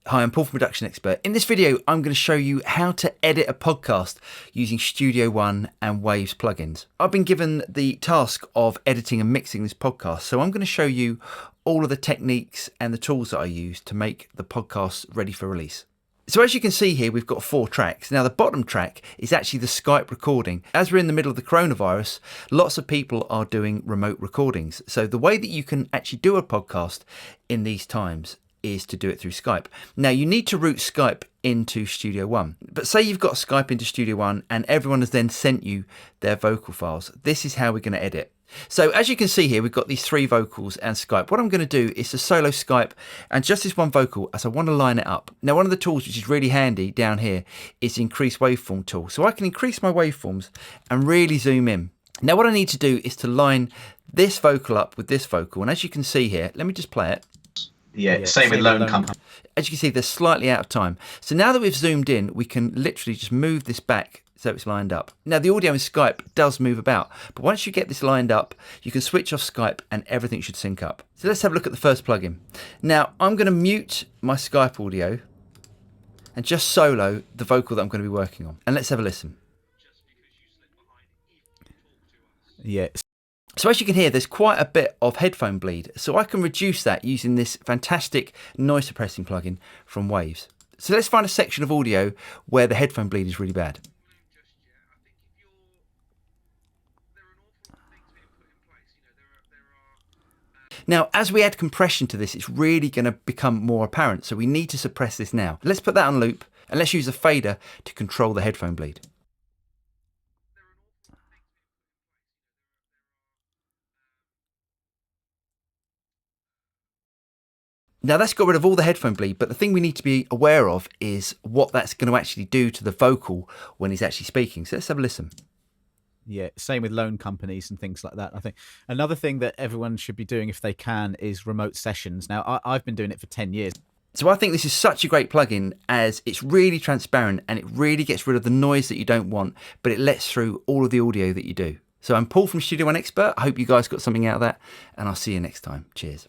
Hi, I'm Paul from Production Expert. In this video, I'm going to show you how to edit a podcast using Studio One and Waves plugins. I've been given the task of editing and mixing this podcast, so I'm going to show you all of the techniques and the tools that I use to make the podcast ready for release. So as you can see here, we've got 4 tracks. Now the bottom track is actually the Skype recording. As we're in the middle of the coronavirus, lots of people are doing remote recordings. So the way that you can actually do a podcast in these times is to do it through Skype. Now you need to route Skype into Studio One, but say you've got Skype into Studio One and everyone has then sent you their vocal files. This is how we're going to edit. So as you can see here, we've got these 3 vocals and Skype. What I'm going to do is to solo Skype and just this one vocal as I want to line it up. Now one of the tools which is really handy down here is the increase waveform tool. So I can increase my waveforms and really zoom in. Now what I need to do is to line this vocal up with this vocal, and as you can see here, let me just play it. Yeah, same with Lone Company. As you can see, they're slightly out of time. So now that we've zoomed in, we can literally just move this back so it's lined up. Now the audio in Skype does move about, but once you get this lined up, you can switch off Skype and everything should sync up. So let's have a look at the first plugin. Now I'm going to mute my Skype audio and just solo the vocal that I'm going to be working on. And let's have a listen. Yeah. So as you can hear, there's quite a bit of headphone bleed. So I can reduce that using this fantastic noise suppressing plugin from Waves. So let's find a section of audio where the headphone bleed is really bad. Now, as we add compression to this, it's really going to become more apparent. So we need to suppress this now. Let's put that on loop and let's use a fader to control the headphone bleed. Now that's got rid of all the headphone bleed, but the thing we need to be aware of is what that's going to actually do to the vocal when he's actually speaking. So let's have a listen. Yeah, same with loan companies and things like that. I think another thing that everyone should be doing if they can is remote sessions. Now, I've been doing it for 10 years. So I think this is such a great plugin as it's really transparent and it really gets rid of the noise that you don't want, but it lets through all of the audio that you do. So I'm Paul from Studio One Expert. I hope you guys got something out of that and I'll see you next time. Cheers.